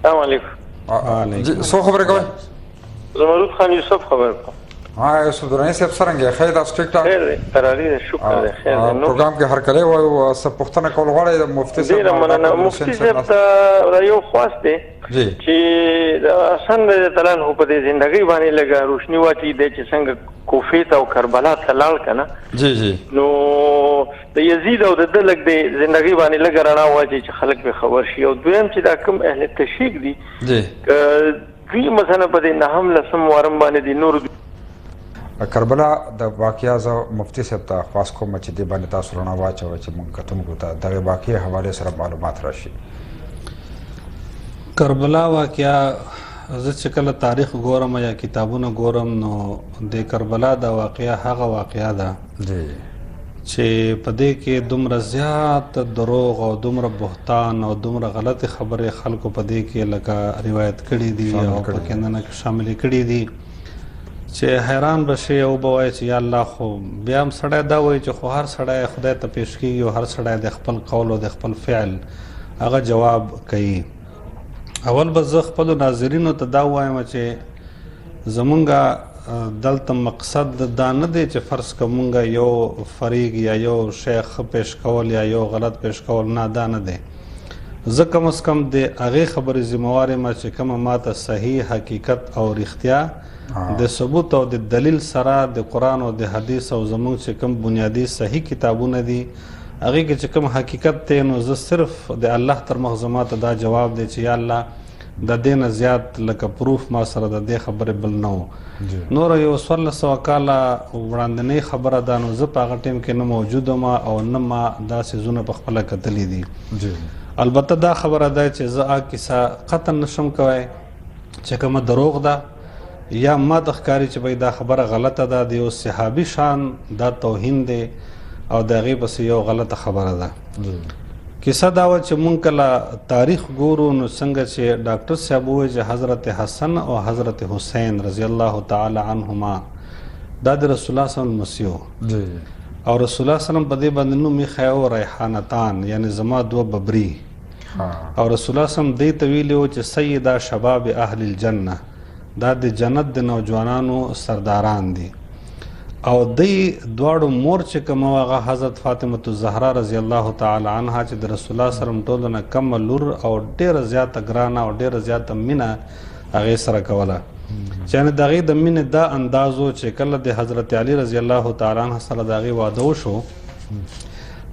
السلام علیکم. جی څو خبرې کوئ؟ زمرود خان یوسف خبر کوم. یوسف دراني صاحب څرنګه خیر تاسو ټیک ټاک؟ خیر دی، قراري دی، شکر دی، خیر دی. پروګرام کې هرکلی وایو څه پوښتنه کول غواړئ د مفتي صاحب؟ ډېره مننه. مفتي صاحب ته را یو خواست دی چې د حسن رضی الله عنه په دې زندګۍ باندې لږه روشني واچوي دی چې څنګه کوفې ته او کربلا ته لاړ که نه. جی جی. نو د یزید او د ده لږ د زندګۍ باندې لږه رڼا واچوي چې خلک پرې خبر شي. او دویم چې دا کوم اهل تشریک دي دوی مثلا په دې نهم لسم وارم باندې د نور کربلا د واقعیا زه مفتي صاحب ته خواست کوم چې دې باندې تاسو رڼا واچوئ چې موږ کتونکو ته دغې واقعې حوالې سره معلومات راشي. کربلا واقعیا زه چې کله تاریخ ګورم یا کتابونه ګورم نو د کربلا د واقعیا هغه واقعیا ده چې په دې کې دومره زیات دروغ او دومره بهتان او دومره غلط خبرې خلکو په دې کې لکه روایت کړي دي او په کې نه شامل کړي دي چې حیران بشي او به وایي چې یا الله خو بیا هم سړی دا وایي چې خو هر سړی خدای ته پیش کېږي او هر سړی د خپل قول او د خپل فعل هغه جواب کوي. اول به زه خپلو ناظرینو ته دا وایم چې زمونږ دلته مقصد دا نه دی چې فرض که مونږ یو فریق یا یو شیخ پیش کول یا یو غلط پیش کول، نه دا نه دی. زه کم از کم د هغې خبرې ذمهوار یم چې کومه ماته صحیح حقیقت او رښتیا د ثبوت او د دلیل سره د قرآن او د حدیث او زموږ چې کوم بنیادي صحیح کتابونه دي هغې کې چې کوم حقیقت دی نو زه صرف د الله تر مخ زما ته دا جواب دی چې یا الله د دې نه زیات لکه پروف ما سره د دې خبرې بل نه و. نوره یو 1400 کاله وړاندنۍ خبره ده نو زه په هغه ټیم کې نه موجود وم او نه ما دا څیزونه په خپله کتلي دي. البته دا خبره ده چې زه هغه کیسه قطعا نشم کوی چې کومه دروغ ده یا ما ته ښکاري چې بھائی دا خبره غلطه ده، د یو صحابي شان دا توهین دی او د هغې پسې یو غلطه خبره ده. کیسه دا وه چې مونږ کله تاریخ ګورو نو څنګه چې ډاکټر صاحب ووایي چې حضرت حسن او حضرت حسین رضی الله تعالی عنهما دا د رسول الله صلی الله علیه وسلم مسیح او رسول الله صلی الله علیه وسلم په دې باندې نوم ایښی و ریحانتان، یعنی زما دوه ببري. او رسول الله صلی الله علیه وسلم دې ته ویلي و چې سیده شباب اهل الجنه، دا د جنت د نوجوانانو سرداران دي. او دی دواړو مور چې کومه هغه حضرت فاطمه الزهرا رضی الله تعالی عنها چې د رسول الله سره ټولو نه کمه لور او ډېره زیاته ګرانه او ډېره زیاته مینه هغې سره کوله. چې یعنې د هغې د مینې دا انداز و چې کله د حضرت علي رضی الله تعالی عنه سره د هغې واده وشو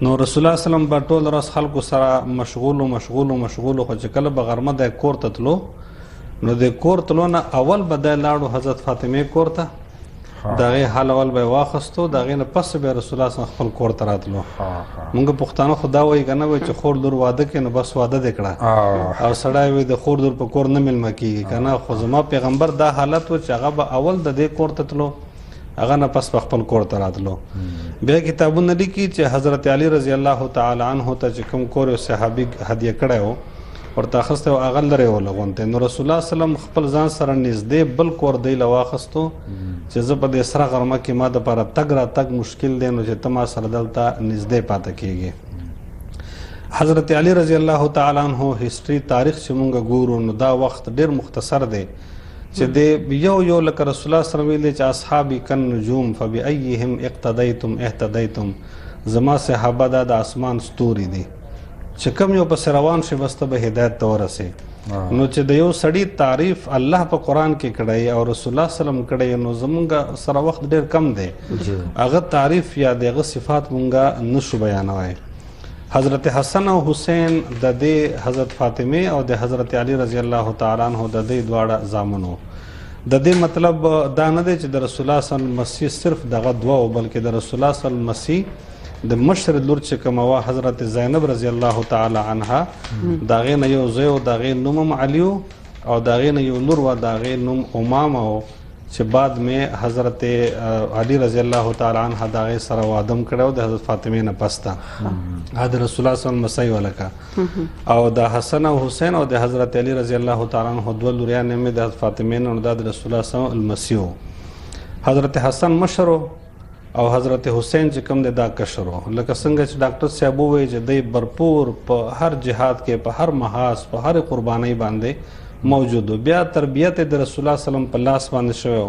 نو رسول الله سلم به ټول ورځ خلکو سره مشغول خو چې کله به غرمه دی کور ته تلو نو د کور تلو نه اول به دی لاړو حضرت فاطمې کور ته، د هغې حال اول به یې واخیستو، د هغې نه پس بیا رسول الله صلی خپل کور ته راتلو. مونږ پښتانه خو دا وایي که نه وایي چې خور لور واده کوي نو بس واده دې کړه او سړی وایي د خور لور په کور نه میلمه کېږي که نه. خو زما پیغمبر دا حالت و چې هغه به اول د دې کور ته تلو، هغه نه پس په خپل کور ته راتلو. بیا کتابونه لیکي چې حضرت علی رضی الله تعالی عنه ته چې کوم کور یو صحابي هدیه کړی و ورته اخیستی و هغه لرې ولغونتی. نو رسول الله سلم خپل ځان سره نږدې بل کور دی له واخیستو چې زه په دې سره غرمه کې ما دپاره تګ راتګ مشکل دی نو چې ته ما سره دلته نږدې پاته کېږي. حضرت علی رضی الله تعالی عنه هسټري تاریخ چې مونږ ګورو نو دا وخت ډېر مختصر دی چې د یو لکه رسول الله سره ویلی چې اصحابي کالنجوم فبأیهم اقتدیتم اهتدیتم، زما صحابه دا د اسمان ستوري دي چې کوم یو پسې روان شي بس ته به هدایت ته ورسې. نو چې د یو سړي تعریف الله په قرآن کې کړی او رسول الله سلم کړی نو زمونږ سره وخت ډېر کم دی، هغه تعریف یا د هغه صفات مونږ نشو بیانوی. حضرت حسن او حسین د دې حضرت فاطمه او د حضرت علی رضی الله تعالی عنہ د دې دواړه زامنو. د دې مطلب دا نه دی چې د رسول الله صلی الله علیه وسلم مسیح صرف دغه دوه بلکې د رسول الله صلی الله علیه وسلم مسیح د مشر لور چې کومه وه حضرت زینب رضی الله تعالی عنها د هغې نه یو زوی و د هغې نوم هم علي و او د هغې نه یو لور وه د هغې نوم امامه و چې بعد مې حضرت علي رضی الله تعالی عنها د هغې سره واده هم کړی و د حضرت فاطمې نه پس ته. هغه د رسول الله صلی الله علیه وسلم مسۍ ولکه او د حسن او حسین او د حضرت علي رضی الله تعالی عنه دوه لوریان یې مې د حضرت فاطمې نه نو دا د رسول الله صلی الله علیه وسلم المسیح و. حضرت حسن مشر و او حضرت حسین چې کوم د دا کشر و لکه څنګه چې ډاکټر صاحب وویل چې دی برپور په هر جهاد کې په هر محاذ په هر قربانۍ باندې موجود و. بیا تربیت د رسول الله صلی الله علیه وسلم په لاس باندې شوی